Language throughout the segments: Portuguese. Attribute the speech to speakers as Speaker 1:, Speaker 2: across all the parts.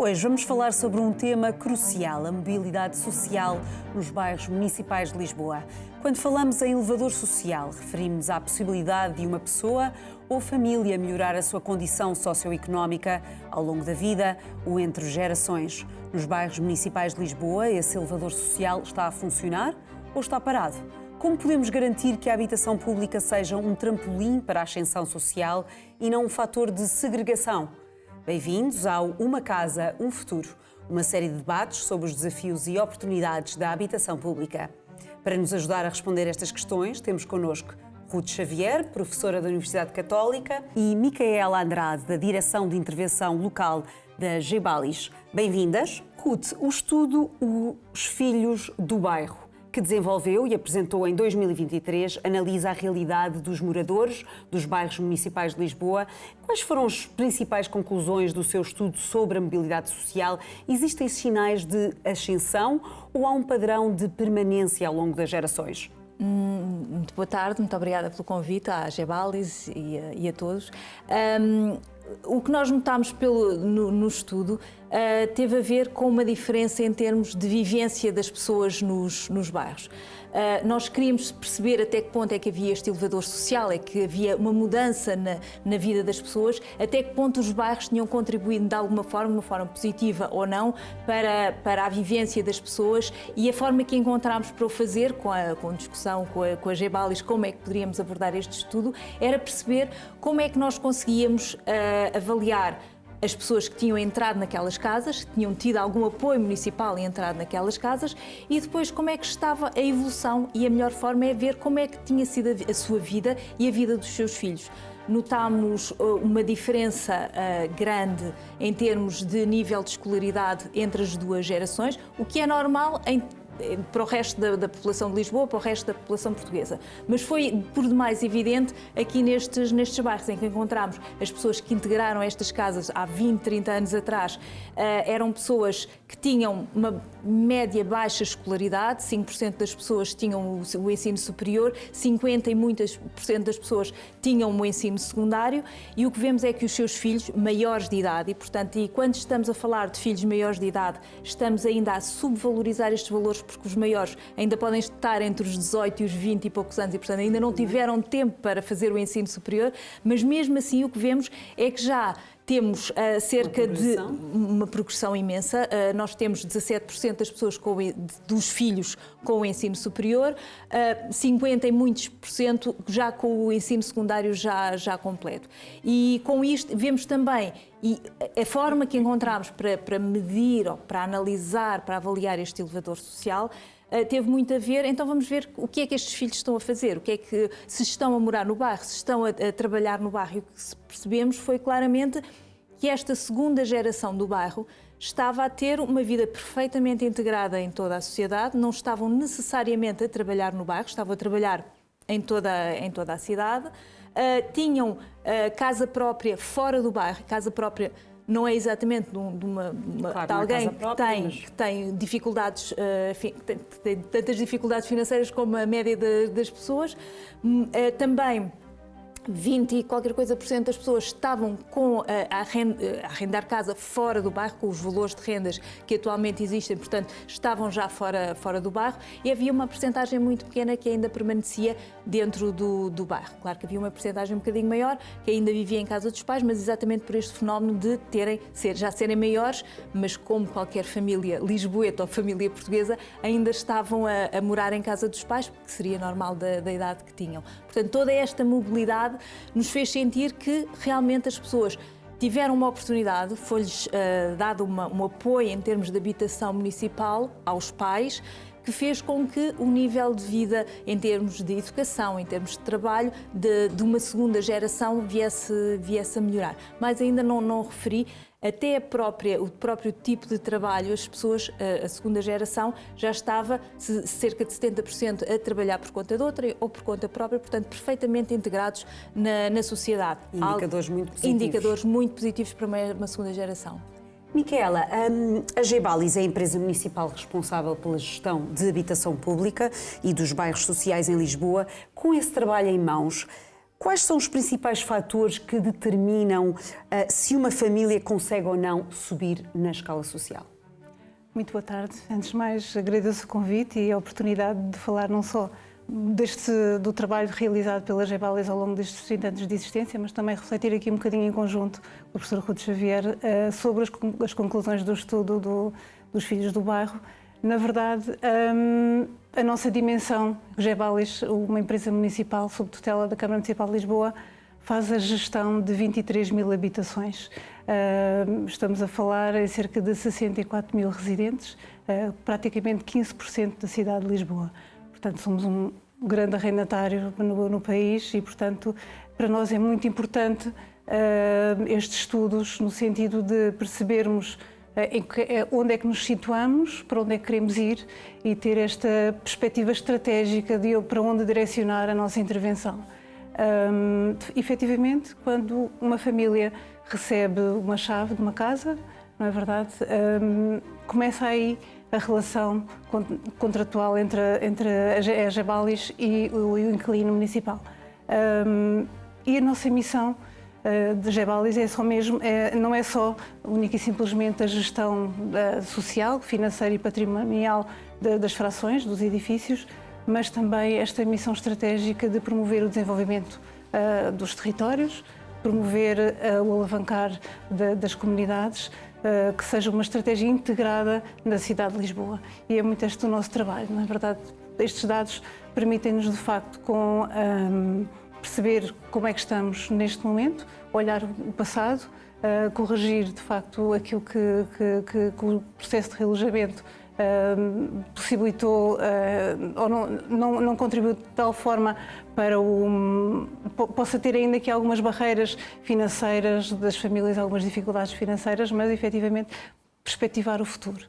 Speaker 1: Hoje vamos falar sobre um tema crucial, a mobilidade social nos bairros municipais de Lisboa. Quando falamos em elevador social, referimos-nos à possibilidade de uma pessoa ou família melhorar a sua condição socioeconómica ao longo da vida ou entre gerações. Nos bairros municipais de Lisboa, esse elevador social está a funcionar ou está parado? Como podemos garantir que a habitação pública seja um trampolim para a ascensão social e não um fator de segregação? Bem-vindos ao Uma Casa, um Futuro, uma série de debates sobre os desafios e oportunidades da habitação pública. Para nos ajudar a responder estas questões, temos connosco Ruth Xavier, professora da Universidade Católica, e Micaela Andrade, da Direção de Intervenção Local da Gebalis. Bem-vindas. Ruth, o estudo Os Filhos do Bairro, que desenvolveu e apresentou em 2023, analisa a realidade dos moradores dos bairros municipais de Lisboa. Quais foram as principais conclusões do seu estudo sobre a mobilidade social? Existem sinais de ascensão ou há um padrão de permanência ao longo das gerações?
Speaker 2: Muito boa tarde, muito obrigada pelo convite à Gebalis e a todos. O que nós notámos no estudo teve a ver com uma diferença em termos de vivência das pessoas nos bairros. Nós queríamos perceber até que ponto é que havia este elevador social, é que havia uma mudança na vida das pessoas, até que ponto os bairros tinham contribuído de alguma forma, de uma forma positiva ou não, para a vivência das pessoas, e a forma que encontramos para o fazer, com a discussão com a Gebalis, como é que poderíamos abordar este estudo, era perceber como é que nós conseguíamos avaliar as pessoas que tinham entrado naquelas casas, que tinham tido algum apoio municipal e entrado naquelas casas, e depois como é que estava a evolução, e a melhor forma é ver como é que tinha sido a sua vida e a vida dos seus filhos. Notámos uma diferença grande em termos de nível de escolaridade entre as duas gerações, o que é normal para o resto da população de Lisboa, para o resto da população portuguesa. Mas foi por demais evidente aqui nestes bairros em que encontramos as pessoas que integraram estas casas há 20, 30 anos atrás, eram pessoas que tinham uma média baixa escolaridade, 5% das pessoas tinham o ensino superior, 50% e muitas por cento das pessoas tinham o ensino secundário, e o que vemos é que os seus filhos maiores de idade, e portanto, quando estamos a falar de filhos maiores de idade, estamos ainda a subvalorizar estes valores, porque os maiores ainda podem estar entre os 18 e os 20 e poucos anos e, portanto, ainda não tiveram tempo para fazer o ensino superior, mas mesmo assim o que vemos é que já temos cerca de uma progressão imensa. Nós temos 17% das pessoas dos filhos com o ensino superior, 50% e muitos por cento já com o ensino secundário já completo. E com isto vemos também, e a forma que encontramos para medir, ou para analisar, para avaliar este elevador social, teve muito a ver. Então vamos ver o que é que estes filhos estão a fazer, o que é que, se estão a morar no bairro, se estão a trabalhar no bairro. E o que percebemos foi claramente que esta segunda geração do bairro estava a ter uma vida perfeitamente integrada em toda a sociedade, não estavam necessariamente a trabalhar no bairro, estavam a trabalhar em toda a cidade, tinham casa própria fora do bairro. Casa própria não é exatamente de alguém que tem dificuldades, que tem tantas dificuldades financeiras como a média das pessoas. Também 20 e qualquer coisa por cento das pessoas estavam a arrendar casa fora do bairro, com os valores de rendas que atualmente existem, portanto, estavam já fora do bairro, e havia uma percentagem muito pequena que ainda permanecia dentro do bairro. Claro que havia uma percentagem um bocadinho maior que ainda vivia em casa dos pais, mas exatamente por este fenómeno de já serem maiores, mas como qualquer família lisboeta ou família portuguesa, ainda estavam a morar em casa dos pais, porque seria normal da idade que tinham. Portanto, toda esta mobilidade nos fez sentir que realmente as pessoas tiveram uma oportunidade, foi-lhes dado um apoio em termos de habitação municipal aos pais, que fez com que o nível de vida, em termos de educação, em termos de trabalho, de uma segunda geração viesse a melhorar. Mas ainda não referi, até o próprio tipo de trabalho, as pessoas, a segunda geração, já estava cerca de 70% a trabalhar por conta de outra ou por conta própria, portanto, perfeitamente integrados na sociedade.
Speaker 1: Indicadores muito positivos.
Speaker 2: Indicadores muito positivos para uma segunda geração.
Speaker 1: Micaela, a Gebalis é a empresa municipal responsável pela gestão de habitação pública e dos bairros sociais em Lisboa. Com esse trabalho em mãos, Quais são os principais fatores que determinam se uma família consegue ou não subir na escala social?
Speaker 3: Muito boa tarde. Antes de mais, agradeço o convite e a oportunidade de falar não só do trabalho realizado pela Gebalis ao longo destes 30 anos de existência, mas também refletir aqui um bocadinho em conjunto com o professor Ruth Xavier sobre as conclusões do estudo dos filhos do bairro. Na verdade, a nossa dimensão, Gebalis, uma empresa municipal sob tutela da Câmara Municipal de Lisboa, faz a gestão de 23 mil habitações. Estamos a falar em cerca de 64 mil residentes, praticamente 15% da cidade de Lisboa. Portanto, somos um grande arrendatário no país e, portanto, para nós é muito importante estes estudos no sentido de percebermos onde é que nos situamos, para onde é que queremos ir e ter esta perspectiva estratégica de para onde direcionar a nossa intervenção. Efetivamente, quando uma família recebe uma chave de uma casa, não é verdade, começa aí a relação contratual entre a Gebalis e o inquilino municipal. E a nossa missão de Gebalis não é só única e simplesmente a gestão social, financeira e patrimonial das frações, dos edifícios, mas também esta missão estratégica de promover o desenvolvimento dos territórios, promover o alavancar das comunidades, que seja uma estratégia integrada na cidade de Lisboa. E é muito este o nosso trabalho. Na verdade, estes dados permitem-nos, de facto, perceber como é que estamos neste momento, olhar o passado, corrigir, de facto, aquilo que o processo de realojamento possibilitou ou não contribuiu de tal forma para possa ter ainda aqui algumas barreiras financeiras das famílias, algumas dificuldades financeiras, mas efetivamente perspectivar o futuro.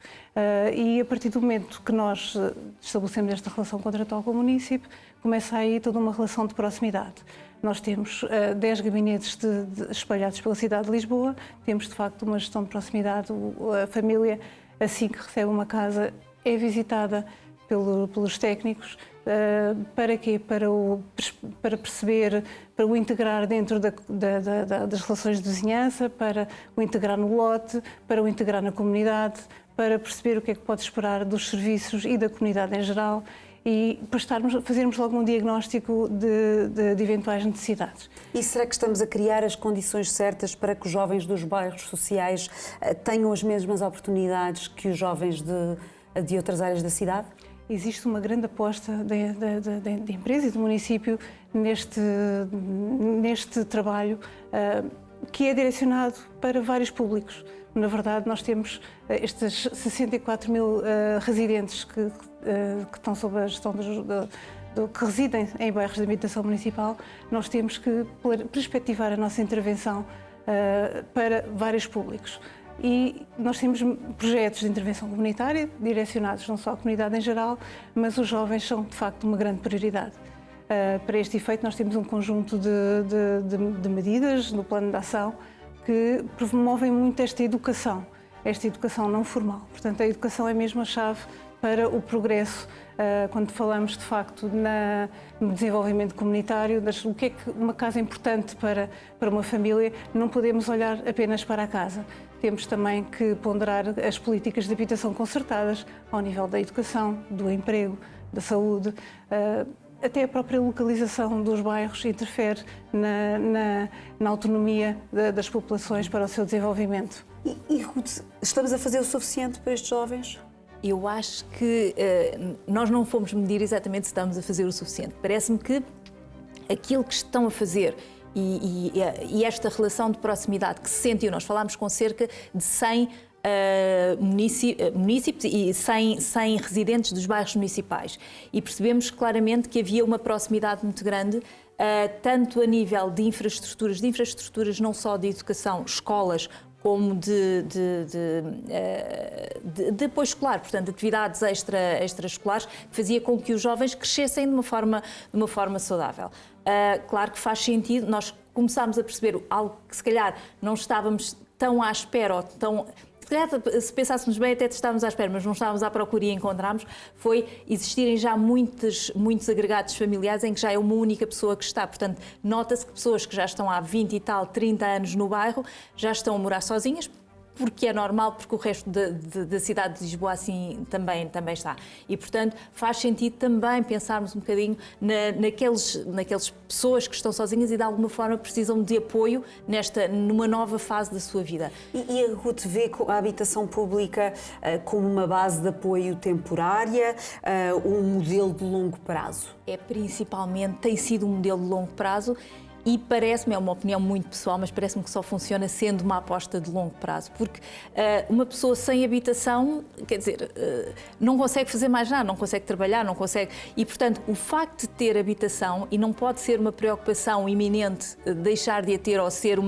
Speaker 3: E a partir do momento que nós estabelecemos esta relação contratual com o município, começa aí toda uma relação de proximidade. Nós temos 10 gabinetes espalhados pela cidade de Lisboa, temos de facto uma gestão de proximidade, a família assim que recebe uma casa é visitada pelos técnicos. Para quê? Para perceber, para o integrar dentro das relações de vizinhança, para o integrar no lote, para o integrar na comunidade, para perceber o que é que pode esperar dos serviços e da comunidade em geral e para fazermos logo um diagnóstico de eventuais necessidades.
Speaker 1: E será que estamos a criar as condições certas para que os jovens dos bairros sociais tenham as mesmas oportunidades que os jovens de outras áreas da cidade?
Speaker 3: Existe uma grande aposta da empresa e do município neste trabalho que é direcionado para vários públicos. Na verdade, nós temos estes 64 mil residentes que estão sob a gestão que residem em bairros de habitação municipal. Nós temos que perspectivar a nossa intervenção para vários públicos. E nós temos projetos de intervenção comunitária direcionados não só à comunidade em geral, mas os jovens são, de facto, uma grande prioridade. Para este efeito, nós temos um conjunto de medidas no plano de ação que promovem muito esta educação não formal. Portanto, a educação é mesmo a chave para o progresso, quando falamos, de facto, no desenvolvimento comunitário, o que é que uma casa é importante para uma família, não podemos olhar apenas para a casa. Temos também que ponderar as políticas de habitação concertadas ao nível da educação, do emprego, da saúde. Até a própria localização dos bairros interfere na autonomia das populações para o seu desenvolvimento.
Speaker 1: E Ruth, estamos a fazer o suficiente para estes jovens?
Speaker 2: Eu acho que nós não fomos medir exatamente se estamos a fazer o suficiente. Parece-me que aquilo que estão a fazer e esta relação de proximidade que se sentiu, nós falámos com cerca de 100 munícipes e 100 residentes dos bairros municipais e percebemos claramente que havia uma proximidade muito grande, tanto a nível de infraestruturas não só de educação, escolas, como de apoio escolar, portanto, de atividades extraescolares, que fazia com que os jovens crescessem de uma forma saudável. Claro que faz sentido, nós começámos a perceber algo que se calhar não estávamos tão à espera ou se calhar, se pensássemos bem, até estávamos à espera, mas não estávamos à procura e encontramos, foi existirem já muitos agregados familiares em que já é uma única pessoa que está. Portanto, nota-se que pessoas que já estão há 20 e tal, 30 anos no bairro, já estão a morar sozinhas, porque é normal, porque o resto da cidade de Lisboa assim também está. E, portanto, faz sentido também pensarmos um bocadinho naquelas pessoas que estão sozinhas e, de alguma forma, precisam de apoio numa nova fase da sua vida.
Speaker 1: E a Ruth vê a habitação pública como uma base de apoio temporária, um modelo de longo prazo?
Speaker 2: Tem sido um modelo de longo prazo. E parece-me, é uma opinião muito pessoal, mas parece-me que só funciona sendo uma aposta de longo prazo, porque uma pessoa sem habitação, quer dizer, não consegue fazer mais nada, não consegue trabalhar, não consegue... E, portanto, o facto de ter habitação, e não pode ser uma preocupação iminente deixar de a ter ou ser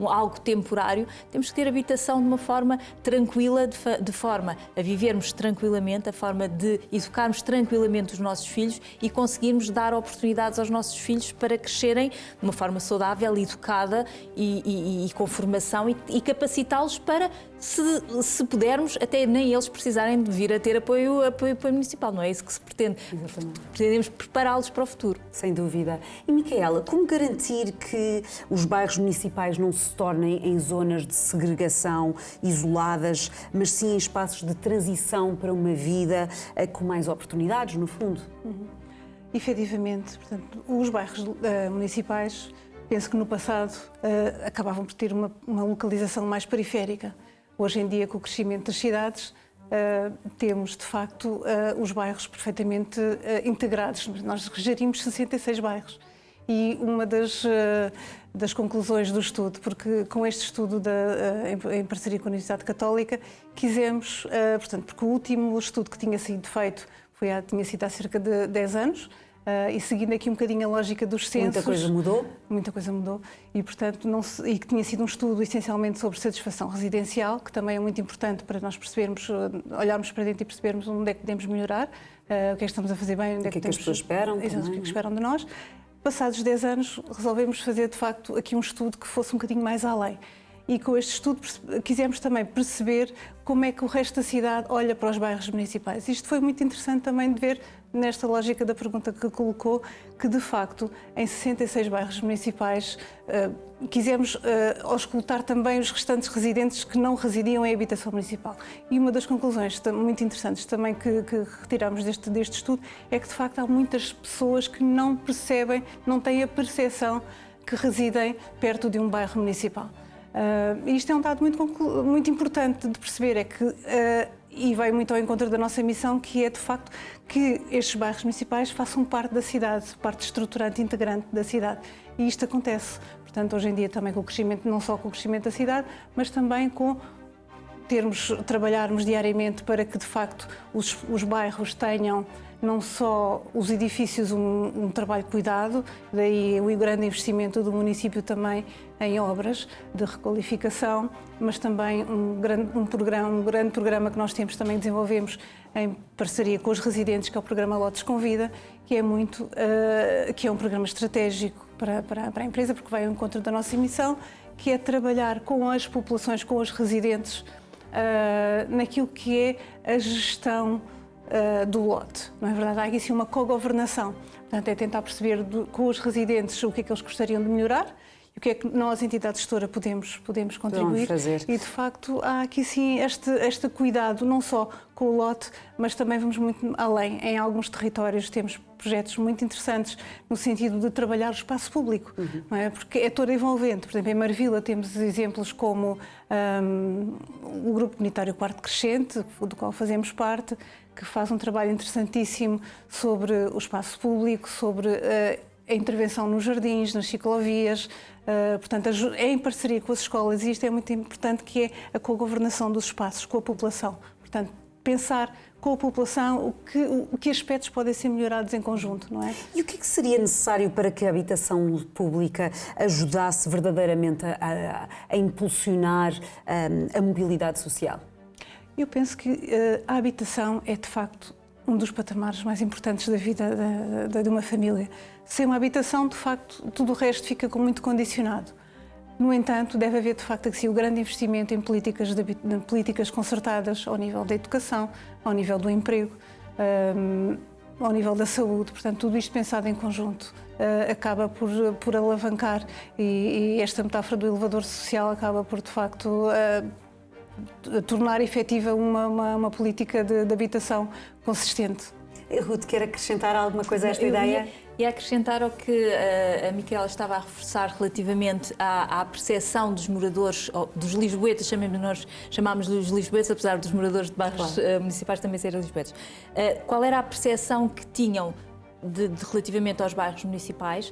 Speaker 2: algo temporário, temos que ter habitação de uma forma tranquila, de forma a vivermos tranquilamente, a forma de educarmos tranquilamente os nossos filhos e conseguirmos dar oportunidades aos nossos filhos para crescerem de uma forma saudável, educada e com formação e capacitá-los para, se pudermos, até nem eles precisarem de vir a ter apoio municipal. Não é isso que se pretende.
Speaker 1: Exatamente.
Speaker 2: Pretendemos prepará-los para o futuro.
Speaker 1: Sem dúvida. E, Micaela, como garantir que os bairros municipais não se tornem em zonas de segregação isoladas, mas sim em espaços de transição para uma vida com mais oportunidades, no fundo?
Speaker 3: Efetivamente, portanto, os bairros municipais, penso que no passado acabavam por ter uma localização mais periférica. Hoje em dia, com o crescimento das cidades, temos, de facto, os bairros perfeitamente integrados. Nós gerimos 66 bairros. E uma das conclusões do estudo, porque com este estudo em parceria com a Universidade Católica, quisemos, portanto, porque o último estudo que tinha sido feito tinha sido há cerca de 10 anos, e seguindo aqui um bocadinho a lógica dos censos...
Speaker 1: Muita coisa mudou?
Speaker 3: Muita coisa mudou. E, portanto, e que tinha sido um estudo essencialmente sobre satisfação residencial, que também é muito importante para nós percebermos, olharmos para dentro e percebermos onde é que podemos melhorar, o que é que estamos a fazer bem, onde é que
Speaker 1: as pessoas esperam.
Speaker 3: Exato, o que é que esperam de nós. Passados 10 anos, resolvemos fazer, de facto, aqui um estudo que fosse um bocadinho mais além. E com este estudo quisemos também perceber como é que o resto da cidade olha para os bairros municipais. Isto foi muito interessante também de ver, nesta lógica da pergunta que colocou, que de facto em 66 bairros municipais quisemos auscultar também os restantes residentes que não residiam em habitação municipal. E uma das conclusões muito interessantes também que retiramos deste estudo é que de facto há muitas pessoas que não percebem, não têm a percepção que residem perto de um bairro municipal. Isto é um dado muito importante de perceber, é que, e vai muito ao encontro da nossa missão, que é de facto que estes bairros municipais façam parte da cidade, parte estruturante, integrante da cidade. E isto acontece, portanto, hoje em dia também com o crescimento, não só com o crescimento da cidade, mas também com trabalharmos diariamente para que de facto os bairros tenham não só os edifícios um trabalho cuidado, daí o grande investimento do município também em obras de requalificação, mas também um grande programa que nós temos também desenvolvemos em parceria com os residentes, que é o programa Lotes Convida, que é um programa estratégico para a empresa, porque vai ao encontro da nossa missão, que é trabalhar com as populações, com os residentes, naquilo que é a gestão do lote. Não é verdade? Há aqui sim uma cogovernação. Portanto, é tentar perceber com os residentes o que é que eles gostariam de melhorar e o que é que nós, entidade gestora, podemos contribuir.
Speaker 1: Fazer.
Speaker 3: E, de facto, há aqui sim este cuidado, não só com o lote, mas também vamos muito além. Em alguns territórios temos projetos muito interessantes no sentido de trabalhar o espaço público, não é? Porque é todo envolvente. Por exemplo, em Marvila temos exemplos como o Grupo Comunitário Quarto Crescente, do qual fazemos parte, que faz um trabalho interessantíssimo sobre o espaço público, sobre a intervenção nos jardins, nas ciclovias, portanto, é em parceria com as escolas, e isto é muito importante, que é a cogovernação dos espaços com a população. Portanto, pensar com a população o que aspectos podem ser melhorados em conjunto, não é?
Speaker 1: E o que seria necessário para que a habitação pública ajudasse verdadeiramente a impulsionar a mobilidade social?
Speaker 3: Eu penso que a habitação é, de facto, um dos patamares mais importantes da vida de uma família. Sem uma habitação, de facto, tudo o resto fica muito condicionado. No entanto, deve haver de facto assim, o grande investimento em políticas concertadas ao nível da educação, ao nível do emprego, ao nível da saúde. Portanto, tudo isto pensado em conjunto acaba por alavancar e esta metáfora do elevador social acaba por, de facto, tornar efetiva uma política de habitação consistente.
Speaker 1: Ruth, quer acrescentar alguma coisa a esta ideia?
Speaker 2: E acrescentar ao que a Micaela estava a reforçar relativamente à percepção dos moradores, dos lisboetas, chamámos-lhes lisboetas, apesar dos moradores de bairros municipais também serem lisboetas. Qual era a percepção que tinham relativamente aos bairros municipais?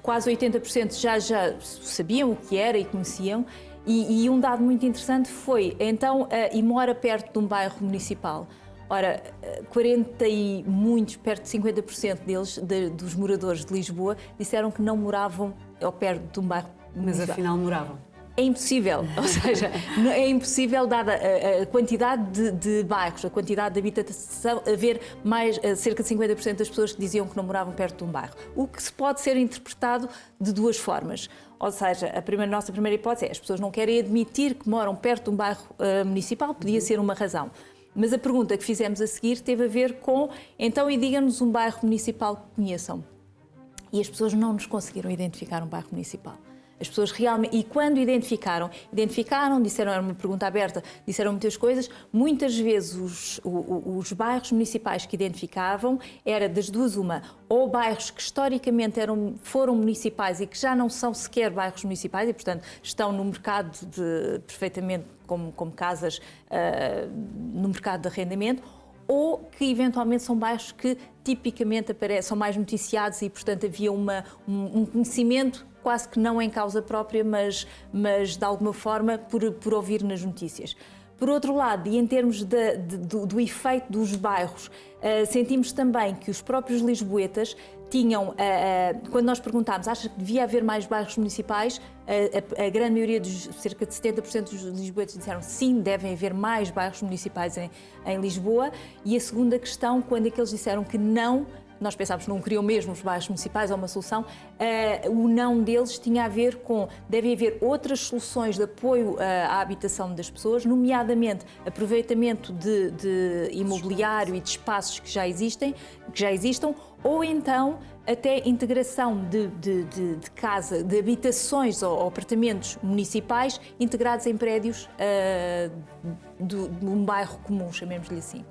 Speaker 2: Quase 80% já sabiam o que era e conheciam. E um dado muito interessante foi, então, e mora perto de um bairro municipal. Ora, 40 e muitos, perto de 50% deles, dos moradores de Lisboa, disseram que não moravam ao perto de um bairro municipal.
Speaker 1: Mas afinal moravam.
Speaker 2: É impossível, ou seja, é impossível, dada a quantidade de bairros, a quantidade de habitação, haver mais cerca de 50% das pessoas que diziam que não moravam perto de um bairro. O que se pode ser interpretado de duas formas. Ou seja, nossa primeira hipótese é as pessoas não querem admitir que moram perto de um bairro municipal, podia ser uma razão. Mas a pergunta que fizemos a seguir teve a ver com, então, e diga-nos um bairro municipal que conheçam. E as pessoas não nos conseguiram identificar um bairro municipal. As pessoas realmente, e quando identificaram, disseram, era uma pergunta aberta, disseram muitas coisas. Muitas vezes os bairros municipais que identificavam era das duas uma, ou bairros que historicamente foram municipais e que já não são sequer bairros municipais e, portanto, estão no mercado perfeitamente como casas no mercado de arrendamento, ou que eventualmente são bairros que tipicamente são mais noticiados e, portanto, havia um conhecimento quase que não em causa própria, mas de alguma forma por ouvir nas notícias. Por outro lado, e em termos do efeito dos bairros, sentimos também que os próprios lisboetas tinham, quando nós perguntámos, acha que devia haver mais bairros municipais, a grande maioria, cerca de 70% dos lisboetas disseram sim, devem haver mais bairros municipais em Lisboa. E a segunda questão, quando é que eles disseram que não, nós pensámos que não queriam mesmo os bairros municipais ou uma solução, o não deles tinha a ver com deve haver outras soluções de apoio à habitação das pessoas, nomeadamente aproveitamento de imobiliário e de espaços que já existam, ou então até integração de habitações ou apartamentos municipais integrados em prédios de um bairro comum, chamemos-lhe assim.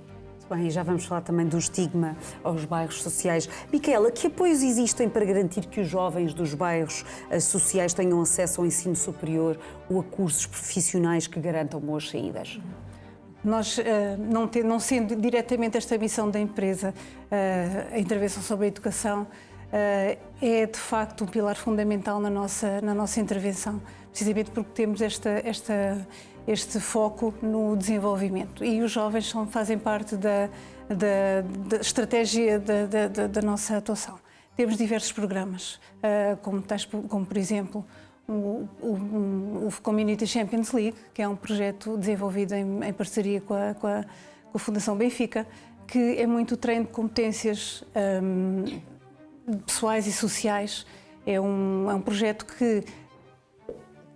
Speaker 1: Bem, já vamos falar também do estigma aos bairros sociais. Micaela, que apoios existem para garantir que os jovens dos bairros sociais tenham acesso ao ensino superior ou a cursos profissionais que garantam boas saídas?
Speaker 3: Nós, não sendo diretamente esta missão da empresa, a intervenção sobre a educação é de facto um pilar fundamental na nossa intervenção, precisamente porque temos este foco no desenvolvimento e os jovens fazem parte da estratégia da nossa atuação. Temos diversos programas, como por exemplo o Community Champions League, que é um projeto desenvolvido em parceria com a Fundação Benfica, que é muito treino de competências pessoais e sociais. É um projeto que,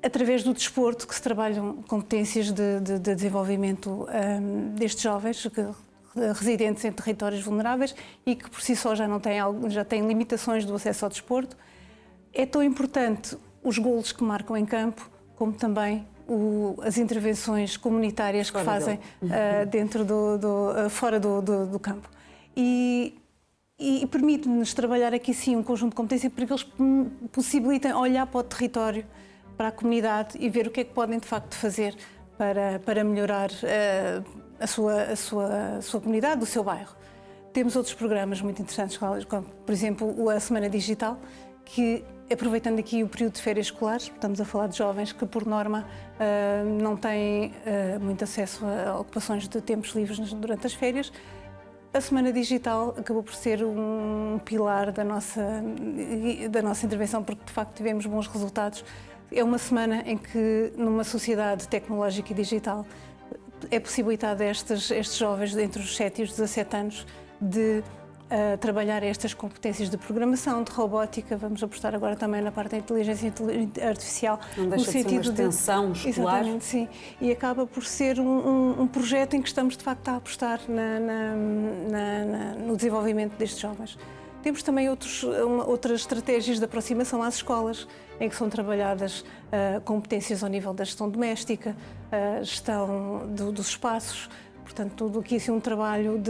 Speaker 3: através do desporto, que se trabalham competências de desenvolvimento destes jovens residentes em territórios vulneráveis e que por si só já têm limitações do acesso ao desporto. É tão importante os golos que marcam em campo, como também as intervenções comunitárias que fazem fora do campo. E permite-nos trabalhar aqui sim um conjunto de competências para que eles possibilitem olhar para o território, para a comunidade e ver o que é que podem de facto fazer para melhorar a sua comunidade, o seu bairro. Temos outros programas muito interessantes, como por exemplo a Semana Digital, que, aproveitando aqui o período de férias escolares, estamos a falar de jovens que por norma não têm muito acesso a ocupações de tempos livres durante as férias. A Semana Digital acabou por ser um pilar da nossa intervenção, porque de facto tivemos bons resultados. É uma semana em que, numa sociedade tecnológica e digital, é possibilitado a estes jovens entre os 7 e os 17 anos de a trabalhar estas competências de programação, de robótica. Vamos apostar agora também na parte da inteligência artificial.
Speaker 1: Não deixa de ser uma extensão escolar.
Speaker 3: Exatamente, sim. E acaba por ser um projeto em que estamos, de facto, a apostar no desenvolvimento destes jovens. Temos também outras estratégias de aproximação às escolas, em que são trabalhadas competências ao nível da gestão doméstica, gestão dos espaços. Portanto, tudo aqui assim, um trabalho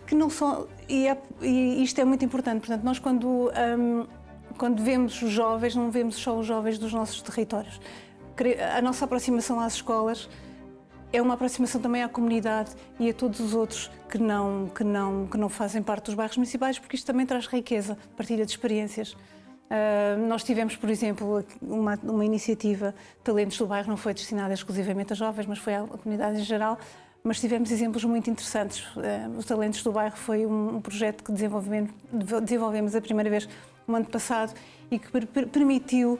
Speaker 3: que não só... E isto é muito importante. Portanto, nós quando vemos os jovens, não vemos só os jovens dos nossos territórios. A nossa aproximação às escolas é uma aproximação também à comunidade e a todos os outros que não fazem parte dos bairros municipais, porque isto também traz riqueza, partilha de experiências. Nós tivemos, por exemplo, uma iniciativa, Talentos do Bairro, não foi destinada exclusivamente a jovens, mas foi à comunidade em geral, mas tivemos exemplos muito interessantes. Os Talentos do Bairro foi um projeto que desenvolvemos a primeira vez no ano passado e que permitiu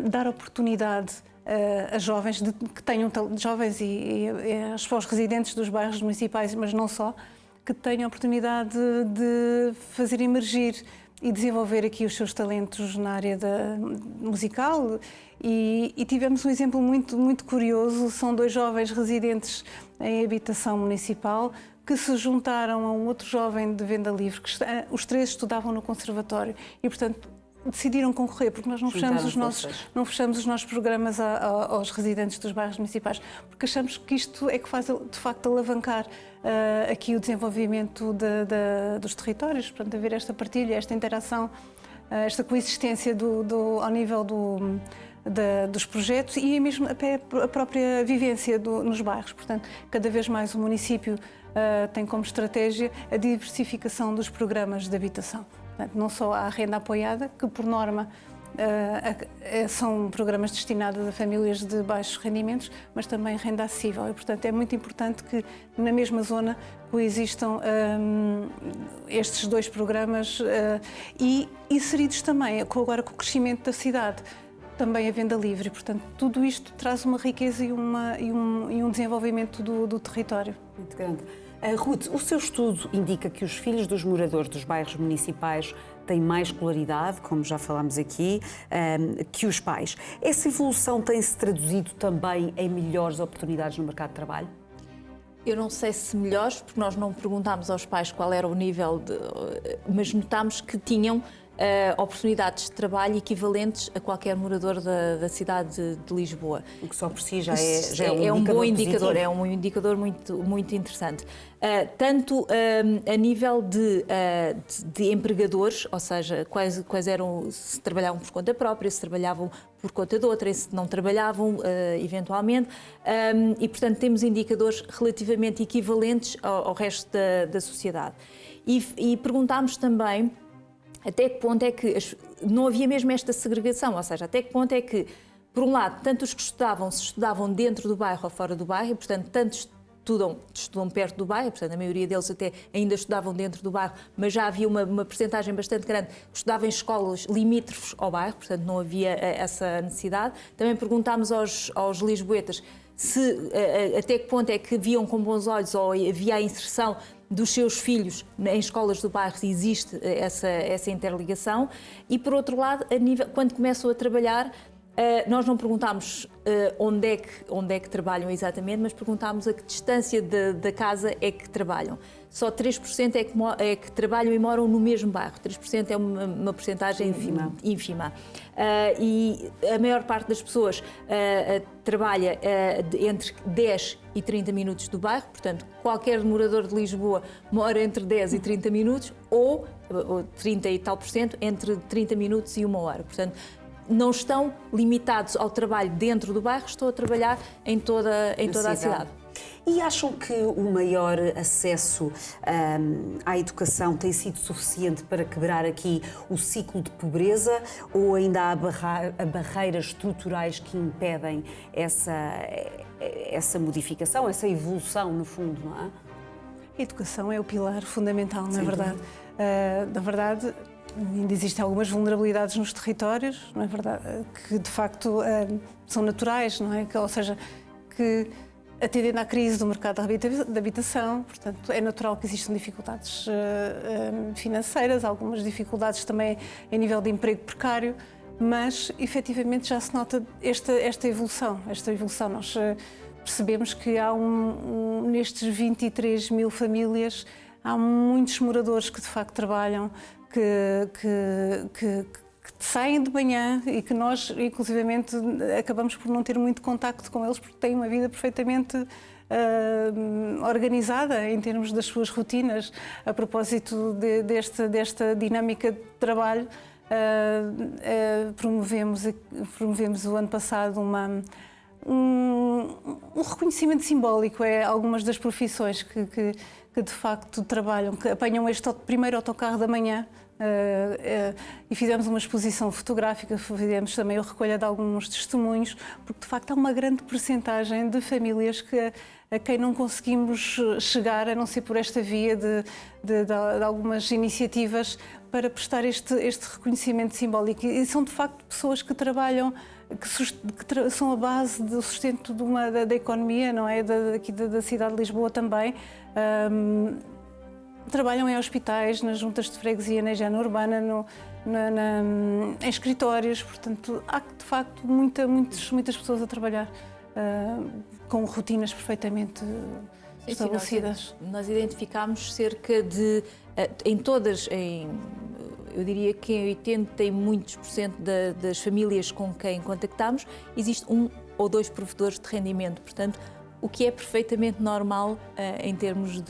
Speaker 3: dar oportunidade a jovens que tenham jovens e aos residentes dos bairros municipais, mas não só, que tenham a oportunidade de fazer emergir e desenvolver aqui os seus talentos na área musical. E tivemos um exemplo muito curioso. São 2 jovens residentes em habitação municipal que se juntaram a um outro jovem de venda livre, que os 3 estudavam no conservatório e, portanto, decidiram concorrer, porque nós não fechamos os nossos programas aos residentes dos bairros municipais, porque achamos que isto é que faz, de facto, alavancar aqui o desenvolvimento dos territórios, portanto, haver esta partilha, esta interação, esta coexistência ao nível dos projetos e mesmo até a própria vivência nos bairros. Portanto, cada vez mais o município tem como estratégia a diversificação dos programas de habitação. Portanto, não só a renda apoiada, que por norma são programas destinados a famílias de baixos rendimentos, mas também renda acessível. E, portanto, é muito importante que na mesma zona coexistam estes 2 programas e inseridos também, agora com o crescimento da cidade, também a venda livre. Portanto, tudo isto traz uma riqueza e um desenvolvimento do território.
Speaker 1: Muito grande. Ruth, o seu estudo indica que os filhos dos moradores dos bairros municipais têm mais escolaridade, como já falámos aqui, que os pais. Essa evolução tem-se traduzido também em melhores oportunidades no mercado de trabalho?
Speaker 2: Eu não sei se melhores, porque nós não perguntámos aos pais qual era o nível, mas notámos que tinham oportunidades de trabalho equivalentes a qualquer morador da cidade de Lisboa.
Speaker 1: O que só por si já é um
Speaker 2: bom indicador,
Speaker 1: positivo.
Speaker 2: é um indicador muito interessante. Tanto a nível de empregadores, ou seja, quais eram, se trabalhavam por conta própria, se trabalhavam por conta de outra, se não trabalhavam eventualmente, e portanto temos indicadores relativamente equivalentes ao resto da sociedade. E perguntámos também até que ponto é que não havia mesmo esta segregação, ou seja, até que ponto é que, por um lado, tanto os que se estudavam dentro do bairro ou fora do bairro, e, portanto, tanto estudam perto do bairro, portanto, a maioria deles até ainda estudavam dentro do bairro, mas já havia uma percentagem bastante grande que estudava em escolas limítrofes ao bairro, portanto, não havia essa necessidade. Também perguntámos aos lisboetas até que ponto é que viam com bons olhos ou havia a inserção dos seus filhos em escolas do bairro, se existe essa interligação. E, por outro lado, quando começam a trabalhar, nós não perguntámos onde é que trabalham exatamente, mas perguntámos a que distância da casa é que trabalham. Só 3% é que trabalham e moram no mesmo bairro. 3% é uma percentagem ínfima. E a maior parte das pessoas trabalha entre 10 e 30 minutos do bairro, portanto, qualquer morador de Lisboa mora entre 10 e 30 minutos ou 30 e tal por cento entre 30 minutos e 1 hora. Portanto, não estão limitados ao trabalho dentro do bairro, estão a trabalhar em toda a cidade.
Speaker 1: E acham que o maior acesso à educação tem sido suficiente para quebrar aqui o ciclo de pobreza ou ainda há barreiras estruturais que impedem essa modificação, essa evolução, no fundo, não é?
Speaker 3: A educação é o pilar fundamental, na verdade. Na verdade, ainda existem algumas vulnerabilidades nos territórios, não é verdade? Que de facto são naturais, não é? Ou seja, que atendendo à crise do mercado da habitação, portanto, é natural que existam dificuldades financeiras, algumas dificuldades também a nível de emprego precário, mas efetivamente já se nota esta evolução. Nós percebemos que há nestes 23 mil famílias, há muitos moradores que de facto trabalham, que saem de manhã e que nós, inclusivamente, acabamos por não ter muito contacto com eles porque têm uma vida perfeitamente organizada em termos das suas rotinas. A propósito desta dinâmica de trabalho, promovemos o ano passado um reconhecimento simbólico a algumas das profissões que de facto trabalham, que apanham este primeiro autocarro da manhã. E fizemos uma exposição fotográfica, fizemos também a recolha de alguns testemunhos, porque de facto há uma grande percentagem de famílias a quem não conseguimos chegar, a não ser por esta via de algumas iniciativas para prestar este reconhecimento simbólico. E são de facto pessoas que trabalham, que são a base do sustento da economia, não é? Aqui da cidade de Lisboa também. Trabalham em hospitais, nas juntas de freguesia, na higiene urbana, em escritórios, portanto, há de facto muitas pessoas a trabalhar com rotinas perfeitamente estabelecidas.
Speaker 2: Nós identificámos cerca de, eu diria que em 80 e muitos % das famílias com quem contactámos, existe 1 ou 2 provedores de rendimento, portanto, o que é perfeitamente normal em termos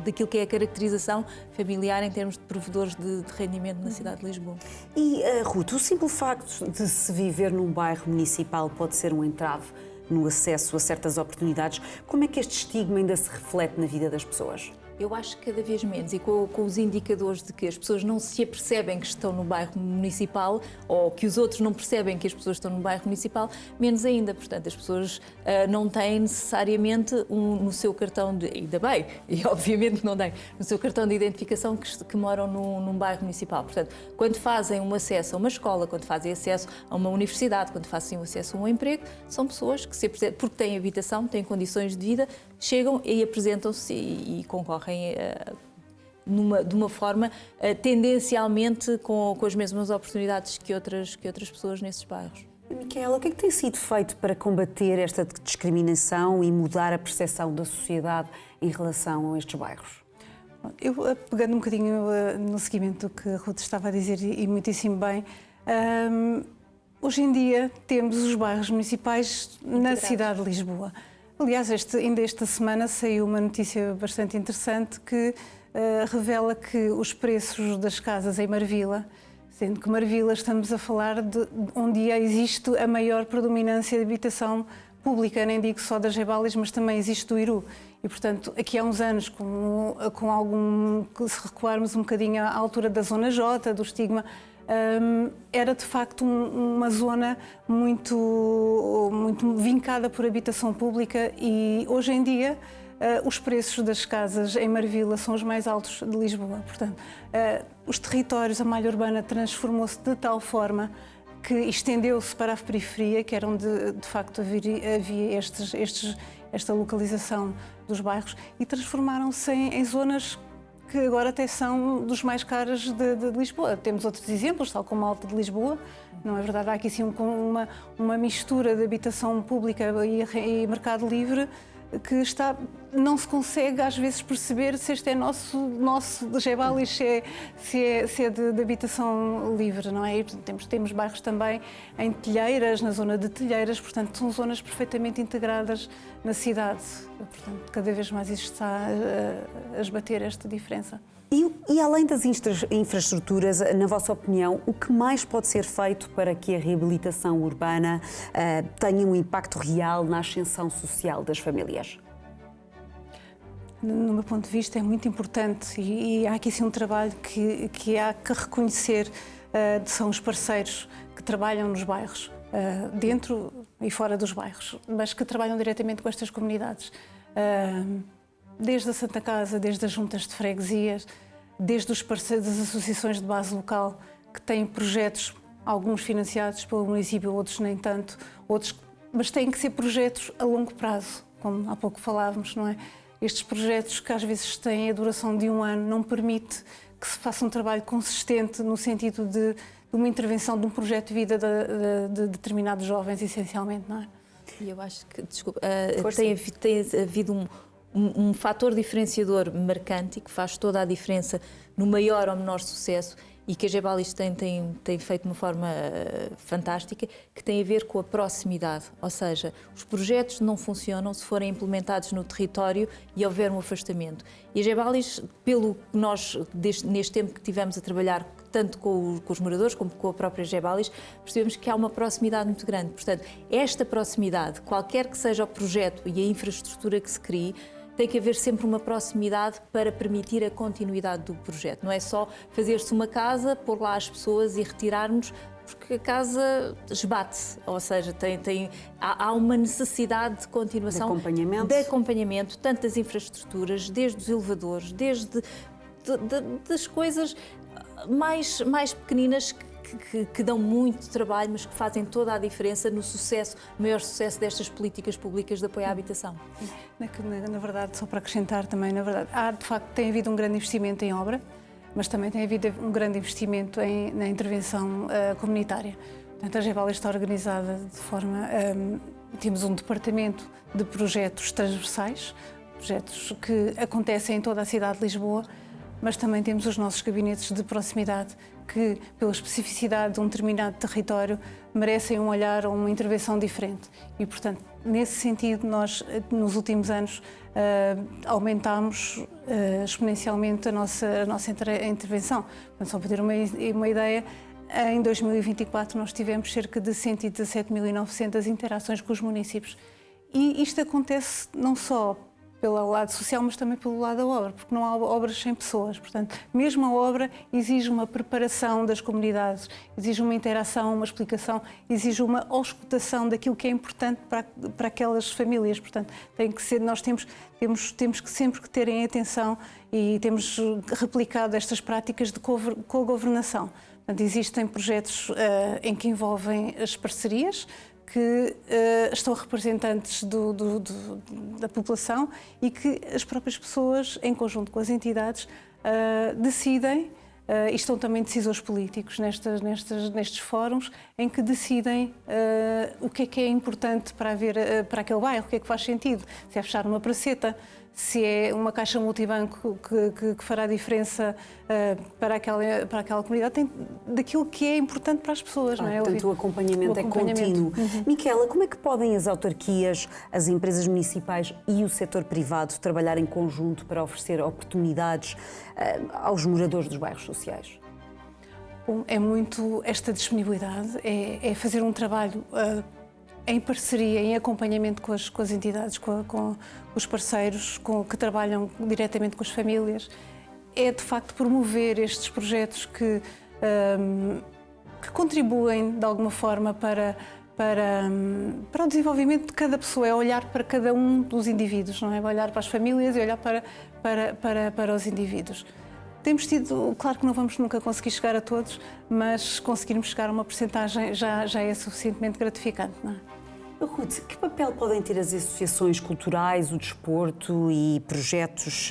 Speaker 2: daquilo que é a caracterização familiar em termos de provedores de rendimento na cidade de Lisboa.
Speaker 1: E, Ruth, o simples facto de se viver num bairro municipal pode ser um entrave no acesso a certas oportunidades. Como é que este estigma ainda se reflete na vida das pessoas?
Speaker 2: Eu acho que cada vez menos, e com os indicadores de que as pessoas não se apercebem que estão no bairro municipal ou que os outros não percebem que as pessoas estão no bairro municipal, menos ainda. Portanto, as pessoas não têm necessariamente no seu cartão de... Ainda bem, e obviamente que não têm, no seu cartão de identificação que moram num bairro municipal. Portanto, quando fazem um acesso a uma escola, quando fazem acesso a uma universidade, quando fazem um acesso a um emprego, são pessoas que se apresentam, porque têm habitação, têm condições de vida, chegam e apresentam-se e concorrem de uma forma tendencialmente com as mesmas oportunidades que outras pessoas nesses bairros.
Speaker 1: Micaela, o que é que tem sido feito para combater esta discriminação e mudar a percepção da sociedade em relação a estes bairros?
Speaker 3: Eu, pegando um bocadinho no seguimento do que a Ruth estava a dizer, e muitíssimo bem, hoje em dia temos os bairros municipais na cidade de Lisboa. Aliás, ainda esta semana saiu uma notícia bastante interessante que revela que os preços das casas em Marvila, sendo que Marvila estamos a falar de onde existe a maior predominância de habitação pública, nem digo só das Gebalis, mas também existe do Iru. E, portanto, aqui há uns anos, se recuarmos um bocadinho à altura da Zona J, do estigma, era de facto uma zona muito vincada por habitação pública e hoje em dia os preços das casas em Marvila são os mais altos de Lisboa. Portanto, os territórios, a malha urbana transformou-se de tal forma que estendeu-se para a periferia, que era onde de facto havia esta localização dos bairros, e transformaram-se em zonas que agora até são dos mais caras de Lisboa. Temos outros exemplos, tal como a Alta de Lisboa, não é verdade? Há aqui sim uma mistura de habitação pública e mercado livre que não se consegue às vezes perceber se este é nosso de Gebalis, se é de habitação livre, não é? E, portanto, temos bairros também em Telheiras, na zona de Telheiras, portanto são zonas perfeitamente integradas na cidade. Portanto, cada vez mais isto está a esbater esta diferença.
Speaker 1: E além das infraestruturas, na vossa opinião, o que mais pode ser feito para que a reabilitação urbana tenha um impacto real na ascensão social das famílias?
Speaker 3: No meu ponto de vista, é muito importante e há aqui sim um trabalho que há que reconhecer, são os parceiros que trabalham nos bairros, dentro e fora dos bairros, mas que trabalham diretamente com estas comunidades. Desde a Santa Casa, desde as juntas de freguesias, desde os parceiros das associações de base local, que têm projetos, alguns financiados pelo município, outros nem tanto, outros mas têm que ser projetos a longo prazo, como há pouco falávamos, não é? Estes projetos que às vezes têm a duração de um ano não permite que se faça um trabalho consistente no sentido de uma intervenção de um projeto de vida de determinados jovens, essencialmente, não é?
Speaker 2: E eu acho que, desculpa, tem havido um fator diferenciador marcante e que faz toda a diferença no maior ou menor sucesso e que a Gebalis tem feito de uma forma fantástica, que tem a ver com a proximidade. Ou seja, os projetos não funcionam se forem implementados no território e houver um afastamento. E a Gebalis, pelo que nós, neste tempo que tivemos a trabalhar, tanto com os moradores como com a própria Gebalis, percebemos que há uma proximidade muito grande. Portanto, esta proximidade, qualquer que seja o projeto e a infraestrutura que se crie, tem que haver sempre uma proximidade para permitir a continuidade do projeto. Não é só fazer-se uma casa, pôr lá as pessoas e retirarmos, porque a casa esbate-se. Ou seja, há uma necessidade de continuação, de acompanhamento, tanto das infraestruturas, desde os elevadores, desde das coisas mais pequeninas que dão muito trabalho, mas que fazem toda a diferença no maior sucesso destas políticas públicas de apoio à habitação.
Speaker 3: Na verdade, só para acrescentar também, na verdade, de facto, tem havido um grande investimento em obra, mas também tem havido um grande investimento na intervenção comunitária. Portanto, a Gebalis está organizada de forma... temos um departamento de projetos transversais, projetos que acontecem em toda a cidade de Lisboa, mas também temos os nossos gabinetes de proximidade que, pela especificidade de um determinado território, merecem um olhar ou uma intervenção diferente. E, portanto, nesse sentido, nós, nos últimos anos, aumentámos exponencialmente a nossa intervenção. Portanto, só para ter uma ideia, em 2024 nós tivemos cerca de 117.900 interações com os municípios. E isto acontece não só pelo lado social, mas também pelo lado da obra, porque não há obras sem pessoas. Portanto, mesmo a obra exige uma preparação das comunidades, exige uma interação, uma explicação, exige uma auscultação daquilo que é importante para aquelas famílias. Portanto, nós temos que sempre que terem atenção e temos replicado estas práticas de cogovernação. Portanto, existem projetos em que envolvem as parcerias, que estão representantes da população e que as próprias pessoas, em conjunto com as entidades, decidem, e estão também decisores políticos nestes fóruns, em que decidem o que é importante para aquele bairro, o que é que faz sentido, se é fechar uma praceta, se é uma caixa multibanco que fará diferença para aquela comunidade, daquilo que é importante para as pessoas. Não é?
Speaker 1: Portanto, o acompanhamento é contínuo. Micaela, como é que podem as autarquias, as empresas municipais e o setor privado trabalhar em conjunto para oferecer oportunidades aos moradores dos bairros sociais?
Speaker 3: Bom, é muito esta disponibilidade, é fazer um trabalho em parceria, em acompanhamento com as entidades, com os parceiros que trabalham diretamente com as famílias, é de facto promover estes projetos que contribuem de alguma forma para o desenvolvimento de cada pessoa, é olhar para cada um dos indivíduos, não é? Olhar para as famílias e olhar para os indivíduos. Temos tido, claro que não vamos nunca conseguir chegar a todos, mas conseguirmos chegar a uma percentagem já é suficientemente gratificante, não é?
Speaker 1: Ruth, que papel podem ter as associações culturais, o desporto e projetos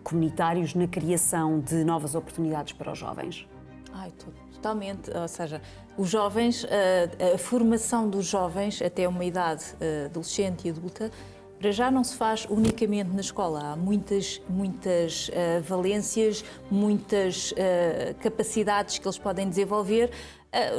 Speaker 1: comunitários na criação de novas oportunidades para os jovens?
Speaker 2: Totalmente. Ou seja, os jovens, a formação dos jovens até uma idade adolescente e adulta, para já não se faz unicamente na escola. Há muitas valências, muitas capacidades que eles podem desenvolver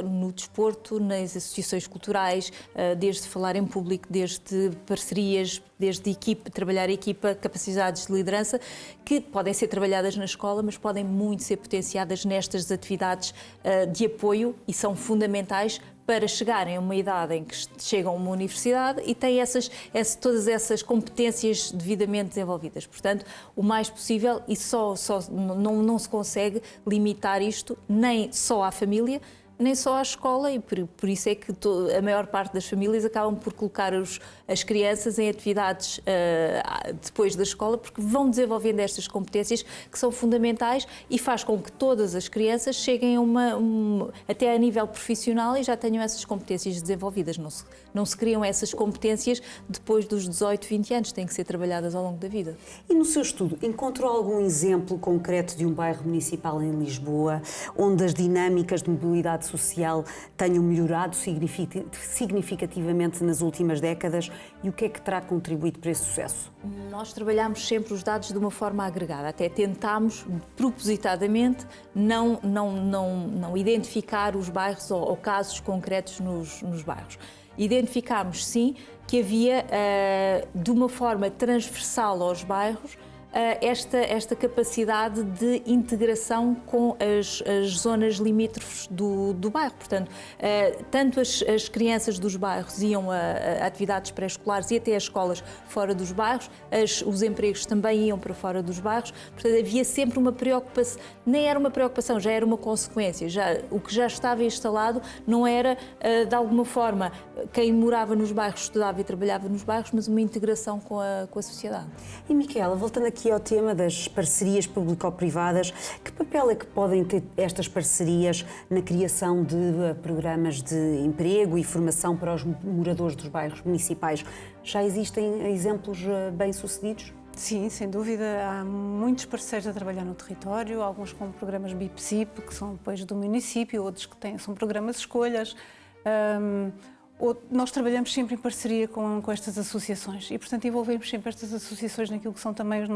Speaker 2: no desporto, nas associações culturais, desde falar em público, desde parcerias, desde trabalhar a equipa, capacidades de liderança, que podem ser trabalhadas na escola, mas podem muito ser potenciadas nestas atividades de apoio e são fundamentais para chegarem a uma idade em que chegam a uma universidade e têm todas essas competências devidamente desenvolvidas. Portanto, o mais possível, e não se consegue limitar isto nem só à família, nem só à escola, e por isso é que a maior parte das famílias acabam por colocar as crianças em atividades depois da escola, porque vão desenvolvendo estas competências que são fundamentais e faz com que todas as crianças cheguem até a nível profissional e já tenham essas competências desenvolvidas. Não se criam essas competências depois dos 18, 20 anos, têm que ser trabalhadas ao longo da vida.
Speaker 1: E no seu estudo, encontrou algum exemplo concreto de um bairro municipal em Lisboa onde as dinâmicas de mobilidade social tenham melhorado significativamente nas últimas décadas, e o que é que terá contribuído para esse sucesso?
Speaker 2: Nós trabalhamos sempre os dados de uma forma agregada, até tentámos propositadamente não identificar os bairros ou casos concretos nos bairros. Identificámos sim que havia de uma forma transversal aos bairros esta capacidade de integração com as zonas limítrofes do bairro. Portanto, tanto as crianças dos bairros iam a atividades pré-escolares e até as escolas fora dos bairros, os empregos também iam para fora dos bairros. Portanto, havia sempre uma preocupação, nem era uma preocupação, já era uma consequência. O que já estava instalado não era, de alguma forma, quem morava nos bairros estudava e trabalhava nos bairros, mas uma integração com a sociedade.
Speaker 1: E, Micaela, voltando aqui ao tema das parcerias público-privadas, que papel é que podem ter estas parcerias na criação de programas de emprego e formação para os moradores dos bairros municipais? Já existem exemplos bem-sucedidos?
Speaker 3: Sim, sem dúvida. Há muitos parceiros a trabalhar no território, alguns com programas BIP-CIP, que são depois do município, outros que são programas de escolhas. Nós trabalhamos sempre em parceria com estas associações e, portanto, envolvemos sempre estas associações naquilo que são também as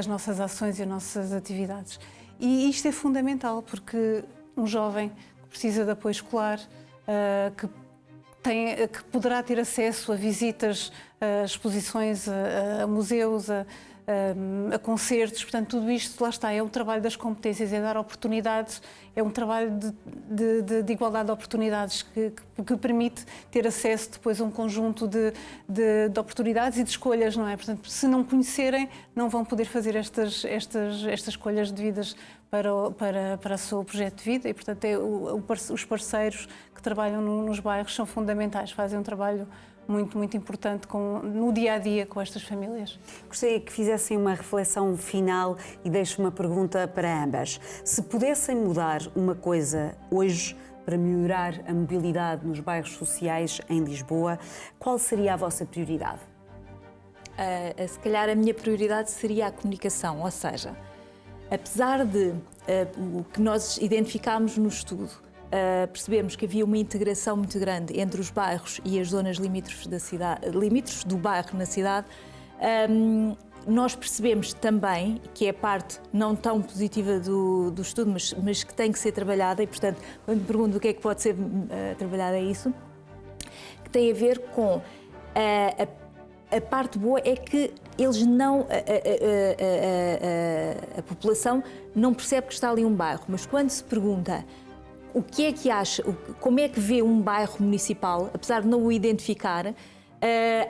Speaker 3: nossas ações e as nossas atividades. E isto é fundamental, porque um jovem que precisa de apoio escolar, que poderá ter acesso a visitas, a exposições, a museus, a concertos, portanto, tudo isto, lá está, é um trabalho das competências, é dar oportunidades, é um trabalho de igualdade de oportunidades que permite ter acesso depois a um conjunto de oportunidades e de escolhas, não é? Portanto, se não conhecerem, não vão poder fazer estas escolhas devidas para o seu projeto de vida e, portanto, os parceiros que trabalham nos bairros são fundamentais, fazem um trabalho muito, muito importante no dia-a-dia com estas famílias.
Speaker 1: Gostaria que fizessem uma reflexão final e deixo uma pergunta para ambas. Se pudessem mudar uma coisa hoje para melhorar a mobilidade nos bairros sociais em Lisboa, qual seria a vossa prioridade?
Speaker 2: Se calhar a minha prioridade seria a comunicação, ou seja, apesar de o que nós identificámos no estudo, percebemos que havia uma integração muito grande entre os bairros e as zonas limítrofes da cidade, limítrofes do bairro na cidade. Nós percebemos também, que é a parte não tão positiva do estudo, mas que tem que ser trabalhada, e, portanto, quando me pergunto o que é que pode ser trabalhado, é isso, que tem a ver com a parte boa é que eles não, a população não percebe que está ali um bairro, mas quando se pergunta o que é que acha, como é que vê um bairro municipal, apesar de não o identificar,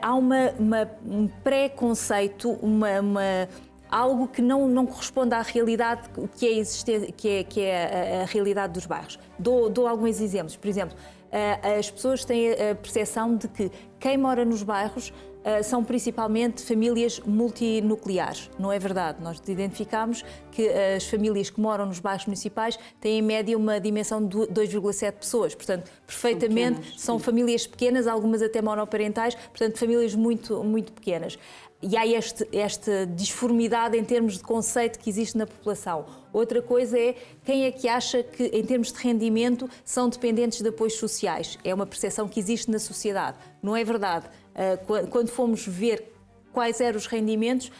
Speaker 2: há um preconceito, algo que não corresponde à realidade que é a realidade dos bairros. Dou alguns exemplos. Por exemplo, as pessoas têm a percepção de que quem mora nos bairros são principalmente famílias multinucleares. Não é verdade. Nós identificamos que as famílias que moram nos bairros municipais têm em média uma dimensão de 2,7 pessoas. Portanto, perfeitamente, são famílias pequenas, algumas até monoparentais, portanto, famílias muito, muito pequenas. E há esta disformidade em termos de conceito que existe na população. Outra coisa é quem é que acha que, em termos de rendimento, são dependentes de apoios sociais. É uma percepção que existe na sociedade. Não é verdade. Quando fomos ver quais eram os rendimentos,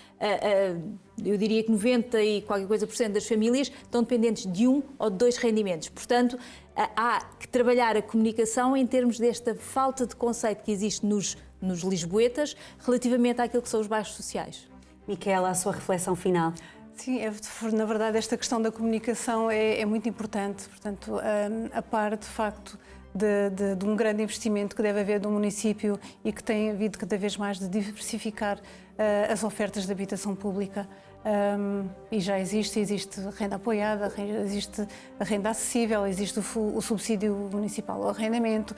Speaker 2: eu diria que 90 e qualquer coisa % das famílias estão dependentes de um ou de dois rendimentos. Portanto, há que trabalhar a comunicação em termos desta falta de conceito que existe nos lisboetas relativamente àquilo que são os bairros sociais.
Speaker 1: Micaela, a sua reflexão final.
Speaker 3: Sim, na verdade, esta questão da comunicação é muito importante. Portanto, a par, de facto, de um grande investimento que deve haver do município e que tem havido cada vez mais de diversificar as ofertas de habitação pública. e já existe renda apoiada, existe a renda acessível, existe o subsídio municipal ao arrendamento.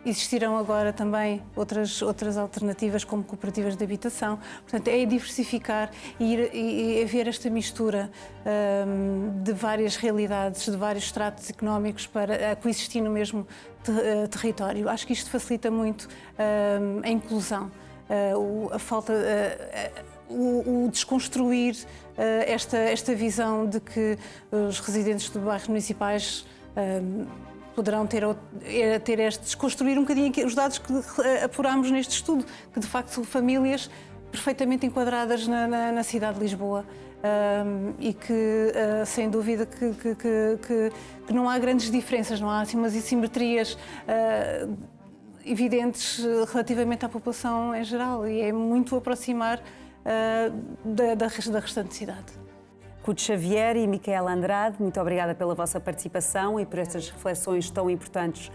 Speaker 3: Existirão agora também outras alternativas, como cooperativas de habitação. Portanto, é diversificar e haver esta mistura de várias realidades, de vários estratos económicos para coexistir no mesmo território. Acho que isto facilita muito a inclusão, a falta, o desconstruir esta visão de que os residentes de bairros municipais poderão ter desconstruir um bocadinho os dados que apurámos neste estudo, que de facto são famílias perfeitamente enquadradas na cidade de Lisboa e que, sem dúvida, que não há grandes diferenças, não há assim umas assimetrias evidentes relativamente à população em geral, e é muito aproximar da restante cidade.
Speaker 1: Ruth Xavier e Micaela Andrade, muito obrigada pela vossa participação e por estas reflexões tão importantes.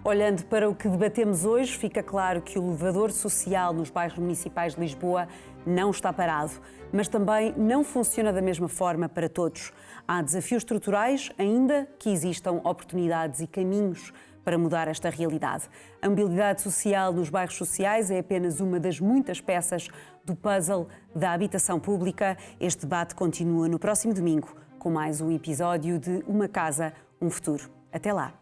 Speaker 1: Olhando para o que debatemos hoje, fica claro que o elevador social nos bairros municipais de Lisboa não está parado, mas também não funciona da mesma forma para todos. Há desafios estruturais, ainda que existam oportunidades e caminhos para mudar esta realidade. A mobilidade social nos bairros sociais é apenas uma das muitas peças do puzzle da habitação pública. Este debate continua no próximo domingo com mais um episódio de Uma Casa, um Futuro. Até lá!